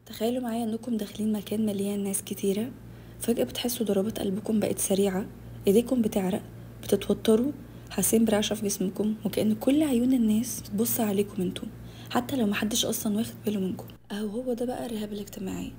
تخيلوا معايا انكم داخلين مكان مليان ناس كتيرة. فجأة بتحسوا ضربات قلبكم بقت سريعة، ايديكم بتعرق، بتتوتروا، حاسين برعشة في جسمكم، وكأن كل عيون الناس بتبص عليكم انتم، حتى لو محدش اصلا واخد باله منكم. هو ده بقى الرهاب الاجتماعي.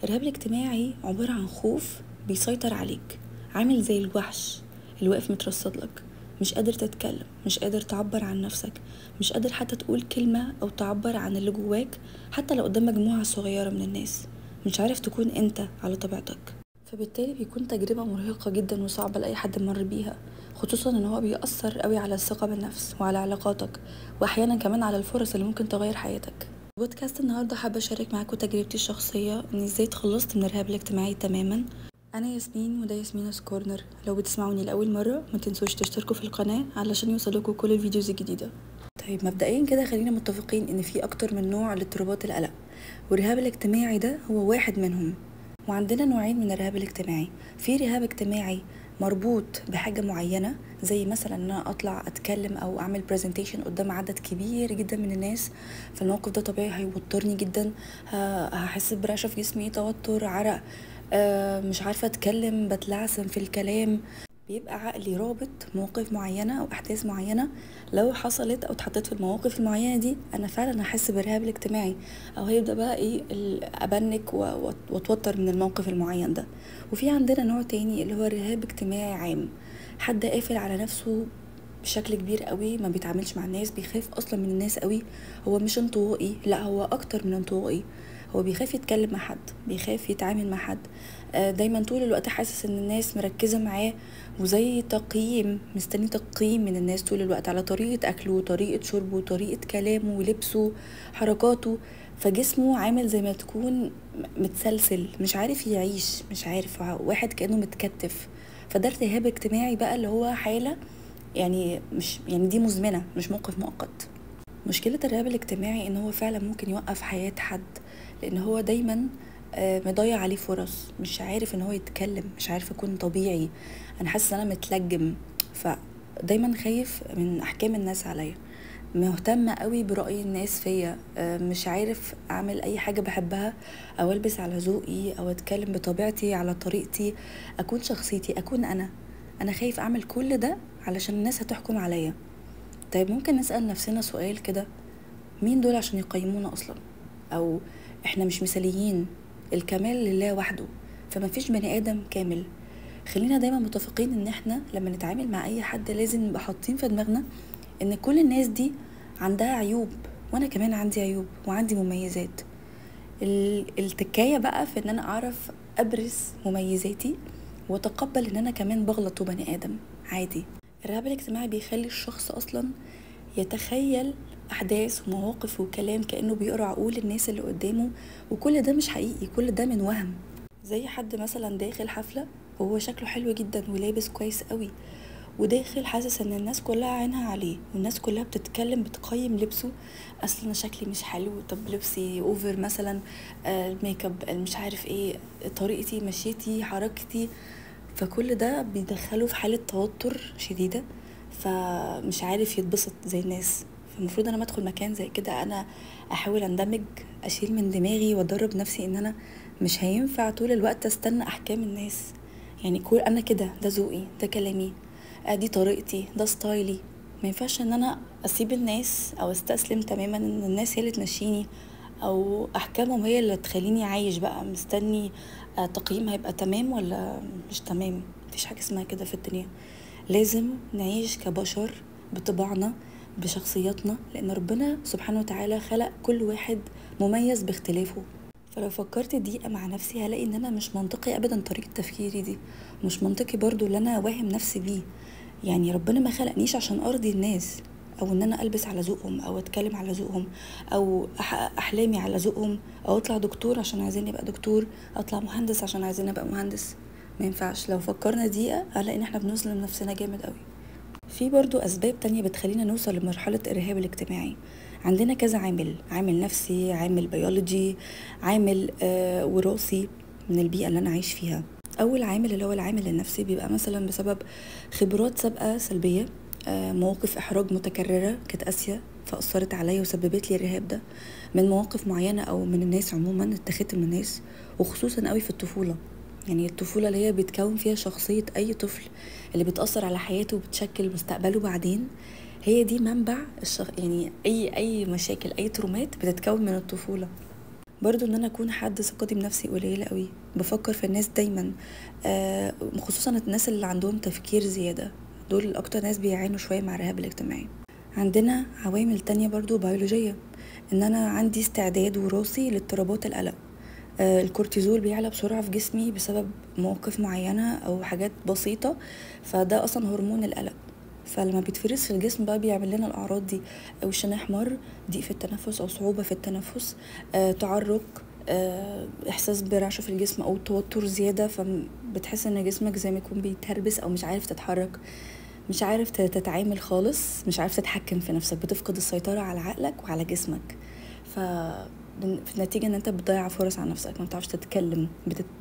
الرهاب الاجتماعي عبارة عن خوف بيسيطر عليك، عامل زي الوحش اللي واقف مترصد لك، مش قادر تتكلم، مش قادر تعبر عن نفسك، مش قادر حتى تقول كلمة أو تعبر عن اللي جواك، حتى لو قدام مجموعة صغيرة من الناس، مش عارف تكون انت على طبيعتك. فبالتالي بيكون تجربة مرهقة جدا وصعبة لأي حد مر بيها، خصوصا ان هو بيأثر قوي على الثقة بالنفس وعلى علاقاتك، واحيانا كمان على الفرص اللي ممكن تغير حياتك. بودكاست النهارده حابة أشارك معاكم تجربتي الشخصية إني إزاي اتخلصت من الرهاب الاجتماعي تماما. أنا ياسمين وده ياسمينة كورنر. لو بتسمعوني لأول مرة ما تنسوش تشتركوا في القناة علشان يوصلكوا كل الفيديوز الجديدة. طيب مبدئيا كده خلينا متفقين إن في أكتر من نوع لاضطرابات القلق، والرهاب الاجتماعي ده هو واحد منهم. وعندنا نوعين من الرهاب الاجتماعي. في رهاب اجتماعي مربوط بحاجة معينة، زي مثلا ان انا اطلع اتكلم او اعمل برزنتيشن قدام عدد كبير جدا من الناس، فالموقف ده طبيعي هيوترني جدا، هحس برعشة في جسمي، توتر، عرق، مش عارفة اتكلم، بتلعثم في الكلام. بيبقى عقلي رابط مواقف معينة أو أحداث معينة، لو حصلت أو اتحطيت في المواقف المعينة دي أنا فعلا هحس بالرهاب الاجتماعي، أو هيبدأ بقى إيه أبنك واتوتر من الموقف المعين ده. وفي عندنا نوع تاني اللي هو الرهاب اجتماعي عام، حد قافل على نفسه بشكل كبير قوي، ما بيتعاملش مع الناس، بيخاف اصلا من الناس قوي. هو مش انطوائي، لا هو اكتر من انطوائي، هو بيخاف يتكلم مع حد، بيخاف يتعامل مع حد، دايما طول الوقت حاسس ان الناس مركزة معاه، وزي تقييم، مستني تقييم من الناس طول الوقت على طريقة اكله وطريقة شربه وطريقة كلامه ولبسه، حركاته. فجسمه عامل زي ما تكون متسلسل، مش عارف يعيش، مش عارف، واحد كأنه متكتف. فده ارتهاب اجتماعي بقى، اللي هو حالة يعني مش يعني دي مزمنة، مش موقف مؤقت. مشكلة الرهاب الاجتماعي ان هو فعلا ممكن يوقف حياة حد، لان هو دايما مضيع عليه فرص، مش عارف ان هو يتكلم، مش عارف يكون طبيعي، انا حاسس ان انا متلجم، فدايما خايف من احكام الناس عليا، مهتمة قوي برأي الناس فيا، مش عارف اعمل اي حاجة بحبها، او البس على ذوقي، او اتكلم بطبيعتي على طريقتي، اكون شخصيتي، اكون انا خايف اعمل كل ده علشان الناس هتحكم عليا. طيب ممكن نسأل نفسنا سؤال كده، مين دول عشان يقيمونا اصلا؟ او احنا مش مثاليين، الكمال لله وحده، فما فيش بني ادم كامل. خلينا دايما متفقين ان احنا لما نتعامل مع اي حد لازم نبقى حاطين في دماغنا ان كل الناس دي عندها عيوب، وانا كمان عندي عيوب وعندي مميزات. التكاية بقى في ان انا اعرف ابرز مميزاتي، واتقبل ان انا كمان بغلط وبني ادم عادي. الرهاب الاجتماعي بيخلي الشخص اصلا يتخيل احداث ومواقف وكلام كانه بيقرا عقول الناس اللي قدامه، وكل ده مش حقيقي، كل ده من وهم. زي حد مثلا داخل حفله وهو شكله حلو جدا ولابس كويس قوي، وداخل حاسس ان الناس كلها عينها عليه، والناس كلها بتتكلم بتقيم لبسه، اصلا انا شكلي مش حلو، طب لبسي اوفر مثلا، الميك اب، مش عارف ايه، طريقتي، مشيتي، حركتي، فكل ده بيدخله في حالة توتر شديدة، فمش عارف يتبسط زي الناس. فالمفروض انا ما ادخل مكان زي كده انا احاول اندمج، اشيل من دماغي وادرب نفسي ان انا مش هينفع طول الوقت استنى احكام الناس. يعني كل انا كده، ده ذوقي، ده كلامي، دي طريقتي، ده ستايلي. ما ينفعش ان انا اسيب الناس او استسلم تماما ان الناس هي اللي تمشيني، او احكامهم هي اللي تخليني عايش بقى مستني تقييم هيبقى تمام ولا مش تمام. مفيش حاجة اسمها كده في الدنيا، لازم نعيش كبشر بطباعنا بشخصياتنا، لان ربنا سبحانه وتعالى خلق كل واحد مميز باختلافه. فلو فكرت دقيقة مع نفسي هلاقي ان انا مش منطقي ابدا طريقة تفكيري دي، مش منطقي برضو اللي انا واهم نفسي بيه. يعني ربنا ما خلقنيش عشان ارضي الناس، او ان انا البس على ذوقهم، او اتكلم على ذوقهم، او احقق احلامي على ذوقهم، او اطلع دكتور عشان عايزين ابقى دكتور، اطلع مهندس عشان عايزين ابقى مهندس. ما ينفعش. لو فكرنا دقيقة هنلاقي ان احنا بنظلم نفسنا جامد قوي. في برضو أسباب تانية بتخلينا نوصل لمرحلة الرهاب الاجتماعي. عندنا كذا عامل، عامل نفسي، عامل بيولوجي، عامل وراثي من البيئة اللي أنا عايش فيها. أول عامل اللي هو العامل النفسي بيبقى مثلا بسبب خبرات سابقة سلبية، مواقف إحراج متكررة كانت قاسية فأثرت عليا وسببت لي الرهاب ده من مواقف معينة أو من الناس عموما اتخذت من الناس، وخصوصا قوي في الطفولة. يعني الطفولة اللي هي بتكون فيها شخصية أي طفل، اللي بتأثر على حياته وبتشكل مستقبله بعدين، هي دي منبع يعني أي مشاكل، أي ترومات بتتكون من الطفولة. برضو ان انا اكون حد ثقتي بنفسي قليله قوي، بفكر في الناس دايما، خصوصا الناس اللي عندهم تفكير زياده، دول اكتر ناس بيعانوا شويه مع الرهاب الاجتماعي. عندنا عوامل تانية برضو بيولوجيه، ان انا عندي استعداد وراثي لاضطرابات القلق. الكورتيزول بيعلى بسرعه في جسمي بسبب مواقف معينه او حاجات بسيطه، فده اصلا هرمون القلق. فلما بيتفرز في الجسم بقى بيعمل لنا الاعراض دي: وشنا احمر، ضيق في التنفس او صعوبه في التنفس، تعرق، احساس برعشه في الجسم او توتر زياده، فبتحس ان جسمك زي ما يكون بيتربس او مش عارف تتحرك، مش عارف تتعامل خالص، مش عارف تتحكم في نفسك، بتفقد السيطره على عقلك وعلى جسمك. في النتيجة ان انت بتضيع فرص على نفسك، ما بتعرفش تتكلم،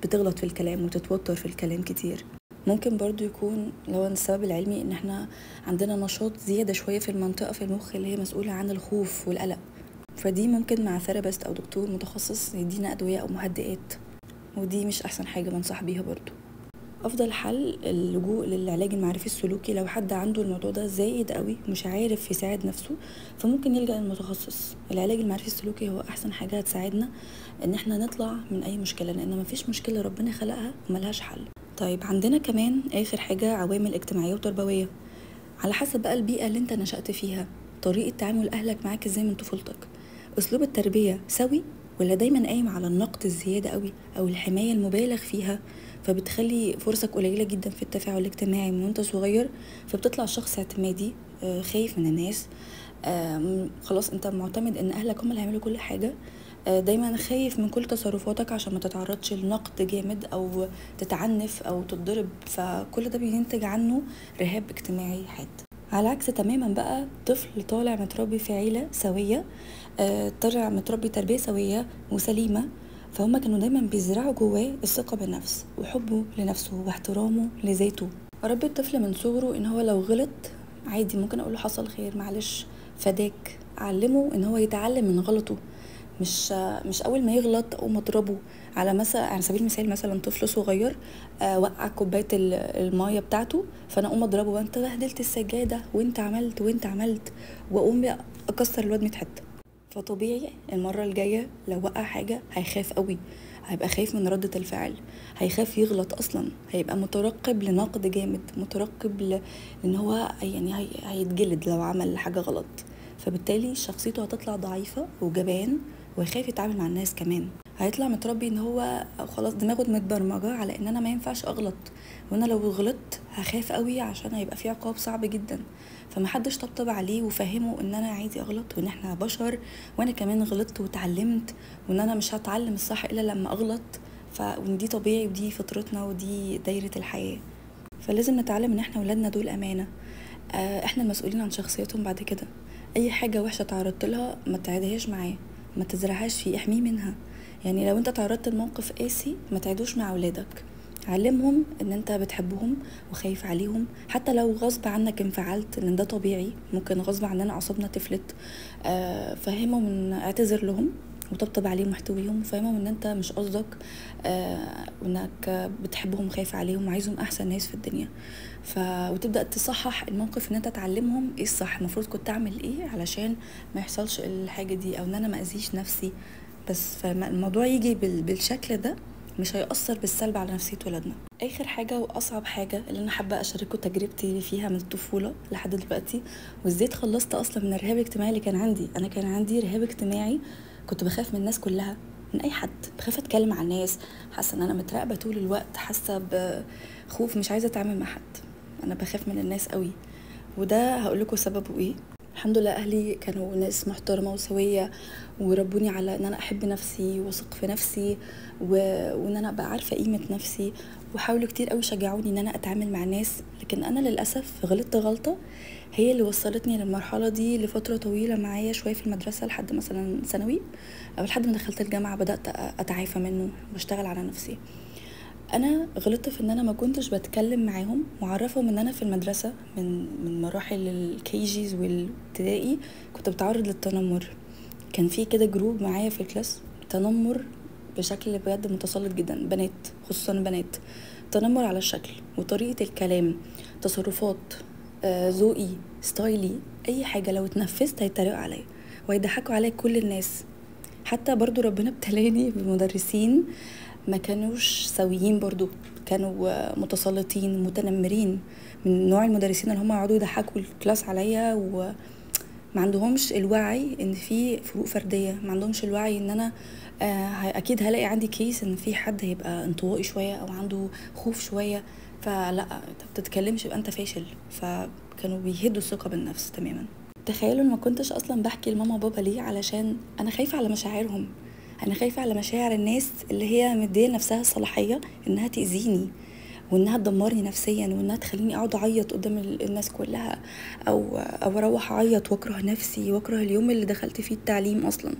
بتغلط في الكلام وتتوتر في الكلام كتير. ممكن برضو يكون لو السبب العلمي ان احنا عندنا نشاط زيادة شوية في المنطقة في المخ اللي هي مسؤولة عن الخوف والقلق، فدي ممكن مع ثيرابيست او دكتور متخصص يدينا ادوية او مهدئات، ودي مش احسن حاجة بنصح بيها برضو. افضل حل اللجوء للعلاج المعرفي السلوكي. لو حد عنده الموضوع ده زايد قوي مش عارف يساعد نفسه، فممكن يلجأ للمتخصص. العلاج المعرفي السلوكي هو احسن حاجة هتساعدنا ان احنا نطلع من اي مشكلة، لان مفيش مشكلة ربنا خلقها وملهاش حل. طيب عندنا كمان اخر حاجة عوامل اجتماعية وتربوية، على حسب بقى البيئة اللي انت نشأت فيها، طريقة تعامل اهلك معاك ازاي من طفولتك، اسلوب التربية سوي ولا دايما قايم على النقد الزيادة قوي او الحماية المبالغ فيها، فبتخلي فرصك قليلة جدا في التفاعل الاجتماعي من وانت صغير، فبتطلع شخص اعتمادي، خايف من الناس، خلاص انت معتمد ان اهلك هم اللي هيعملوا كل حاجة، دايما خايف من كل تصرفاتك عشان ما تتعرضش لنقد جامد او تتعنف او تتضرب، فكل ده بينتج عنه رهاب اجتماعي حاد. على عكس تماما بقى طفل طالع متربي في عيلة سوية، طالع متربي تربية سوية وسليمة، فهم كانوا دايما بيزرعوا جواه الثقة بالنفس وحبه لنفسه واحترامه لذاته. ربي الطفل من صغره ان هو لو غلط عادي، ممكن اقوله حصل خير، معلش، فداك. علمه ان هو يتعلم من غلطه، مش اول ما يغلط اقوم اضربه. على سبيل المثال مثلا طفل صغير وقع كوبايه المايه بتاعته، فانا اقوم اضربه: وانت بهدلت السجاده، وانت عملت واقوم اكسر الواد 100 حته. فطبيعي المره الجايه لو وقع حاجه هيخاف قوي، هيبقى خايف من ردة الفعل، هيخاف يغلط اصلا، هيبقى مترقب لنقد جامد، مترقب لان هو يعني هيتجلد لو عمل حاجه غلط، فبالتالي شخصيته هتطلع ضعيفه وجبان، ويخاف يتعامل مع الناس كمان. هيطلع متربي ان هو خلاص دماغه متبرمجه على ان انا ما ينفعش اغلط، وانا لو غلطت هخاف قوي عشان هيبقى في عقاب صعب جدا، فمحدش طبطب عليه وفهمه ان انا عادي اغلط وان احنا بشر، وانا كمان غلطت وتعلمت، وان انا مش هتعلم الصح الا لما اغلط، وان دي طبيعي ودي فطرتنا ودي دايرة الحياة. فلازم نتعلم ان احنا ولادنا دول امانة، احنا المسؤولين عن شخصيتهم بعد كده. اي حاجة وحشة تعرضت لها ما تعيدهاش معاه، ما تزرعهاش فيه، احميه منها. يعني لو انت تعرضت لموقف قاسي ما تعيدوش مع اولادك، علمهم ان انت بتحبهم وخايف عليهم، حتى لو غصب عنك انفعلت، لان ده طبيعي، ممكن غصب عننا اعصابنا تفلت. فهمهم ان اعتذر لهم وطبطب عليهم واحتويهم، وفهمهم ان انت مش قصدك، وانك بتحبهم وخايف عليهم وعايزهم احسن ناس في الدنيا. وتبدا تصحح الموقف، ان انت تعلمهم ايه الصح، المفروض كنت اعمل ايه علشان ما يحصلش الحاجه دي، او ان انا ما اذيش نفسي. بس فالموضوع يجي بالشكل ده مش هيأثر بالسلب على نفسية ولادنا. اخر حاجة واصعب حاجة اللي انا حابة اشارككم تجربتي اللي فيها من الطفولة لحد دلوقتي، وازاي اتخلصت اصلا من الرهاب الاجتماعي اللي كان عندي. انا كان عندي رهاب اجتماعي، كنت بخاف من الناس كلها، من اي حد، بخاف اتكلم مع الناس، حاسه ان انا متراقبه طول الوقت، حاسه بخوف، مش عايزه اتعامل مع حد، انا بخاف من الناس قوي. وده هقول لكم سببه ايه. الحمد لله اهلي كانوا ناس محترمه وسويه، وربوني على ان انا احب نفسي واثق في نفسي، وان انا ابقى عارفه قيمه نفسي، وحاولوا كتير قوي شجعوني ان انا اتعامل مع ناس. لكن انا للاسف غلطت غلطه هي اللي وصلتني للمرحله دي لفتره طويله معايا شويه في المدرسه، لحد مثلا ثانوي او لحد ما دخلت الجامعه بدات اتعافى منه واشتغل على نفسي. انا غلطت في ان انا ما كنتش بتكلم معاهم وعرفهم ان انا في المدرسه من مراحل الكي جيز والابتدائي كنت بتعرض للتنمر. كان في كده جروب معايا في الكلاس تنمر بشكل بجد متسلط جدا، بنات خصوصا بنات، تنمر على الشكل وطريقه الكلام، تصرفات، ذوقي، ستايلي، اي حاجه لو اتنفست هيتريقوا عليا ويضحكوا عليا كل الناس. حتى برضو ربنا ابتلاني بمدرسين ما كانوش سويين، برضو كانوا متسلطين متنمرين، من نوع المدرسين اللي هم يقعدوا يضحكوا الكلاس عليا وما عندهمش الوعي ان في فروق فرديه، ما عندهمش الوعي ان انا اكيد هلاقي عندي كيس ان في حد هيبقى انطوائي شويه او عنده خوف شويه، فلا انت بتتكلمش يبقى انت فاشل. فكانوا بيهدوا الثقه بالنفس تماما. تخيلوا ما كنتش اصلا بحكي لماما وبابا ليه، علشان انا خايفه على مشاعرهم، انا خايفه على مشاعر الناس اللي هي مديه لنفسها الصلاحيه انها تاذيني وانها تدمرني نفسيا وانها تخليني اقعد اعيط قدام الناس كلها، او اروح اعيط واكره نفسي واكره اليوم اللي دخلت فيه التعليم اصلا.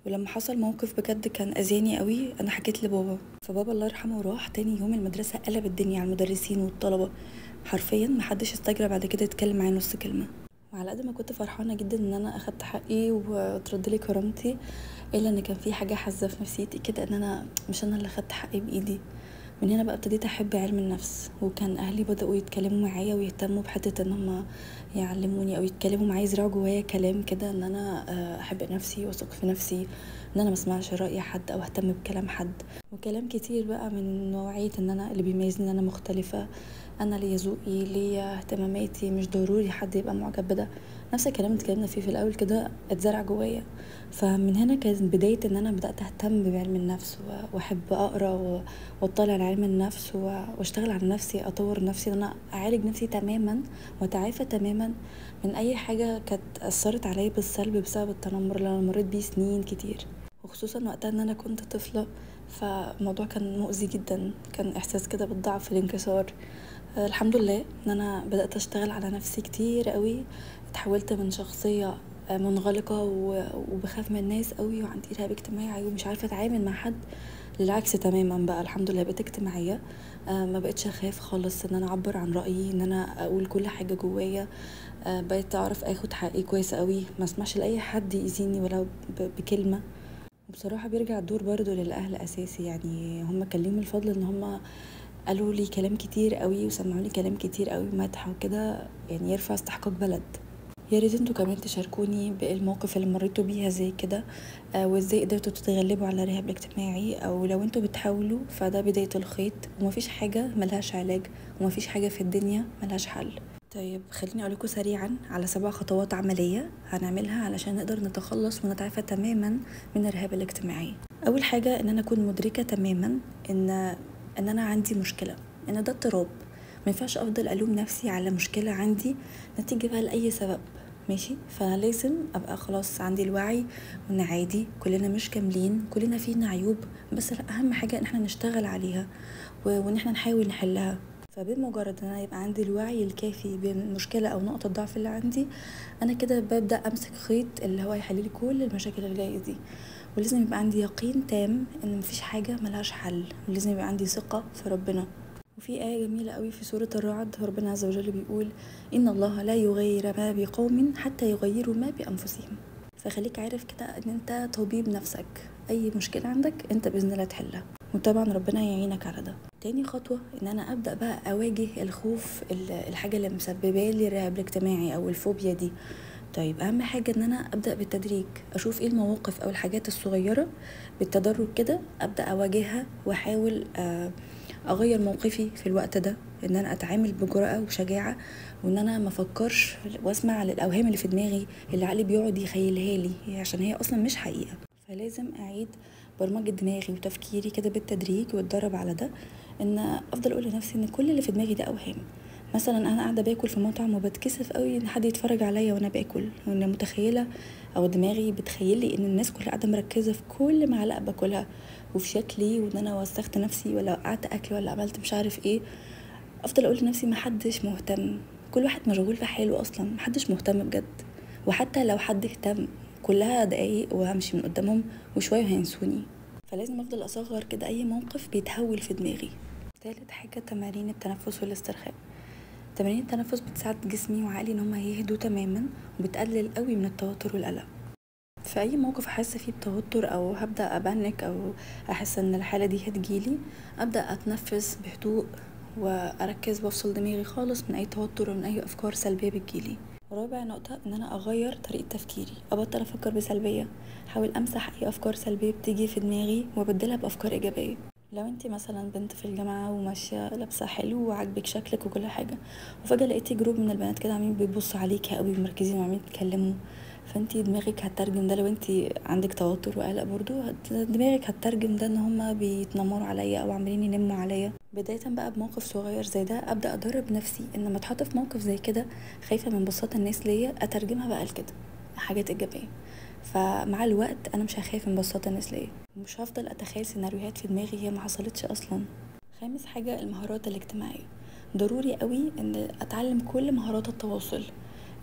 ولما حصل موقف بجد كان اذاني قوي انا حكيت لبابا، فبابا الله يرحمه راح تاني يوم المدرسه قلب الدنيا على المدرسين والطلبه، حرفيا محدش استجرى بعد كده يتكلم معايا نص كلمه. وعلى قد ما كنت فرحانه جدا ان انا اخدت حقي وترد لي كرامتي، الا ان كان في حاجه حازه في نفسيتي كده ان انا مش انا اللي اخدت حقي بايدي. من هنا بقى ابتديت احب علم النفس، وكان اهلي بداوا يتكلموا معايا ويهتموا بحته ان هم يعلموني او يتكلموا معايا، يزرعوا جوايا كلام كده ان انا احب نفسي واثق في نفسي، ان انا ما اسمعش راي حد او اهتم بكلام حد، وكلام كتير بقى من نوعيه ان انا اللي بيميزني ان انا مختلفه، انا ليا ذوقي ليا اهتماماتي، مش ضروري حد يبقى معجب بده. نفس الكلام اللي اتكلمنا فيه في الاول كده اتزرع جوايا. فمن هنا كانت بدايه ان انا بدات اهتم بعلم النفس واحب اقرا واطلع على علم النفس واشتغل على نفسي، اطور نفسي ان انا اعالج نفسي تماما واتعافى تماما من اي حاجه كانت اثرت عليا بالسلب بسبب التنمر اللي انا مريت بيه سنين كتير، وخصوصا وقتها ان انا كنت طفله. فالموضوع كان مؤذي جدا، كان احساس كده بالضعف الانكسار. الحمد لله ان انا بدات اشتغل على نفسي كتير قوي، اتحولت من شخصيه منغلقه وبخاف من الناس قوي وعندي رهاب اجتماعي ومش عارفه اتعامل مع حد، للعكس تماما بقى الحمد لله بقيت اجتماعيه. ما بقتش اخاف خالص ان انا اعبر عن رايي، ان انا اقول كل حاجه جوايا. بقيت اعرف اخد حقي كويس قوي، ما اسمعش لاي حد يأذيني ولا بكلمه. وبصراحه بيرجع الدور برضو للاهل اساسي، يعني هم كان ليهم الفضل ان هم قالوا لي كلام كتير قوي وسمعوني كلام كتير قوي مدح وكده، يعني يرفع استحقاق بلد. يا ريت انتوا كمان تشاركوني بالمواقف اللي مريتوا بيها زي كده، وازاي قدرتوا تتغلبوا على الرهاب الاجتماعي، او لو انتوا بتحاولوا فده بداية الخيط، ومفيش حاجة ملهاش علاج ومفيش حاجة في الدنيا ملهاش حل. طيب خليني اقولكوا سريعا على 7 خطوات عملية هنعملها علشان نقدر نتخلص ونتعافى تماما من الرهاب الاجتماعي. اول حاجة ان انا اكون مدركة تماما ان انا عندي مشكلة، ان ده اضطراب، ما ينفعش افضل الوم نفسي على مشكلة عندي نتيجة بقى لاي سبب. ماشي، فلازم ابقى خلاص عندي الوعي وان عادي كلنا مش كاملين، كلنا فينا عيوب، بس اهم حاجة ان احنا نشتغل عليها وان احنا نحاول نحلها. فبمجرد ان انا يبقى عندي الوعي الكافي بالمشكله او نقطه الضعف اللي عندي، انا كده ببدا امسك خيط اللي هو هيحللي كل المشاكل اللي جايه دي. ولازم يبقى عندي يقين تام ان مفيش حاجه ملهاش حل، ولازم يبقى عندي ثقه في ربنا. وفي آية جميلة قوي في سورة الرعد، ربنا عز وجل بيقول إن الله لا يغير ما بقوم حتى يغيروا ما بأنفسهم. فخليك عارف كده ان انت طبيب نفسك، اي مشكلة عندك انت بإذن الله تحلها، وطبعا ربنا يعينك على ده. تاني خطوة ان انا ابدأ بقى اواجه الخوف، الحاجة اللي مسببة لي الرهاب الاجتماعي او الفوبيا دي. طيب اهم حاجة ان انا ابدأ بالتدريج، اشوف ايه المواقف او الحاجات الصغيرة بالتدرج كده ابدأ اواجهها واحاول اغير موقفي في الوقت ده، ان انا اتعامل بجرأة وشجاعة، وان انا ما افكرش واسمع للاوهام اللي في دماغي اللي عقلي بيقعد يخيلها لي عشان هي اصلا مش حقيقة. فلازم اعيد برمجة دماغي وتفكيري كده بالتدريج واتدرب على ده، ان افضل اقول لنفسي ان كل اللي في دماغي ده اوهام. مثلا انا قاعده باكل في مطعم وبتكسف قوي ان حد يتفرج عليا وانا باكل، وانا متخيله او دماغي بتخيلي ان الناس كلها قاعده مركزه في كل معلقه باكلها وفي شكلي وان انا وسخت نفسي ولا وقعت اكل ولا عملت مش عارف ايه. افضل اقول لنفسي محدش مهتم، كل واحد مشغول في حاله اصلا، محدش مهتم بجد. وحتى لو حد اهتم كلها دقايق وهمشي من قدامهم وشويه هينسوني. فلازم افضل اصغر كده اي موقف بيتهول في دماغي. تالت حاجة تمارين التنفس والاسترخاء. تمارين التنفس بتساعد جسمي وعقلي ان هما يهدوا تماما، وبتقلل قوي من التوتر والقلق. في اي موقف احس فيه بتوتر او هبدا ابانك او احس ان الحاله دي هتجيلي، ابدا اتنفس بهدوء واركز وافصل دماغي خالص من اي توتر ومن اي افكار سلبيه بتجيلي. رابع نقطه ان انا اغير طريقه تفكيري، ابطل افكر بسلبيه، احاول امسح اي افكار سلبيه بتيجي في دماغي وابدلها بافكار ايجابيه. لو انتي مثلا بنت في الجامعه وماشيه لابسه حلو وعاجبك شكلك وكل حاجه، وفجاه لقيتي جروب من البنات كده عاملين بيبصوا عليكي قوي ومركزين وعاملين يتكلموا، فانتي دماغك هتترجم ده. لو انتي عندك توتر وقلق برضو دماغك هتترجم ده ان هما بيتنمروا عليا او عاملين ينموا عليا. بداية بقى بموقف صغير زي ده ابدا ادرب نفسي ان لما اتحط في موقف زي كده خايفه من بصات الناس ليا اترجمها بقى لكده حاجات ايجابيه. فمع الوقت انا مش هخاف من بصات الناس ليا، مش هفضل اتخيل سيناريوهات في دماغي هي ما حصلتش اصلا. خامس حاجه المهارات الاجتماعيه. ضروري قوي ان اتعلم كل مهارات التواصل،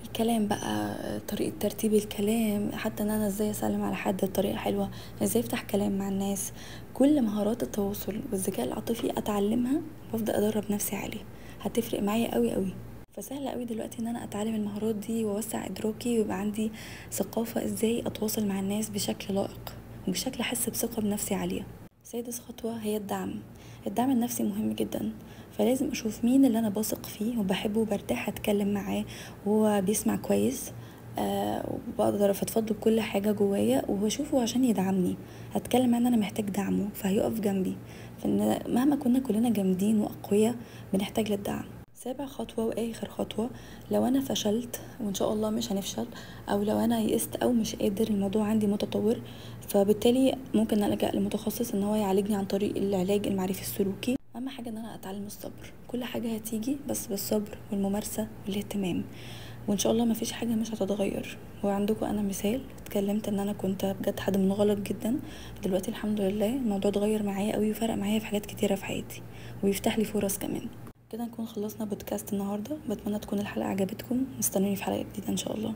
الكلام بقى، طريقة ترتيب الكلام، حتى ان انا ازاي اسلم على حد بطريقة حلوة، ازاي افتح كلام مع الناس. كل مهارات التواصل والذكاء العاطفي اتعلمها وافضل ادرب نفسي عليها، هتفرق معايا قوي قوي. فسهل قوي دلوقتي ان انا اتعلم المهارات دي واوسع ادراكي ويبقى عندي ثقافة ازاي اتواصل مع الناس بشكل لائق وبشكل احس بثقة بنفسي عالية. سادس خطوة هي الدعم. الدعم النفسي مهم جدا، فلازم اشوف مين اللي انا بثق فيه وبحبه وبرتاح اتكلم معاه وهو بيسمع كويس، وبقدر افضفض بكل حاجة جوايا وبشوفه عشان يدعمني. هتكلم ان انا محتاج دعمه فهيقف جنبي، فان مهما كنا كلنا جامدين واقوياء بنحتاج للدعم. سابع خطوة واخر خطوة، لو انا فشلت وان شاء الله مش هنفشل، او لو انا يئست او مش قادر الموضوع عندي متطور، فبالتالي ممكن ألجأ لمتخصص ان هو يعالجني عن طريق العلاج المعرفي السلوكي. اهم حاجة ان انا اتعلم الصبر، كل حاجة هتيجي بس بالصبر والممارسة والاهتمام، وان شاء الله مفيش حاجة مش هتتغير. وعندكم انا مثال اتكلمت ان انا كنت بجد حد منغلق جدا، دلوقتي الحمد لله الموضوع اتغير معايا قوي وفرق معايا في حاجات كتيرة في حياتي ويفتح لي فرص كمان. كده نكون خلصنا بودكاست النهاردة، بتمنى تكون الحلقة عجبتكم، مستنوني في حلقة جديدة ان شاء الله.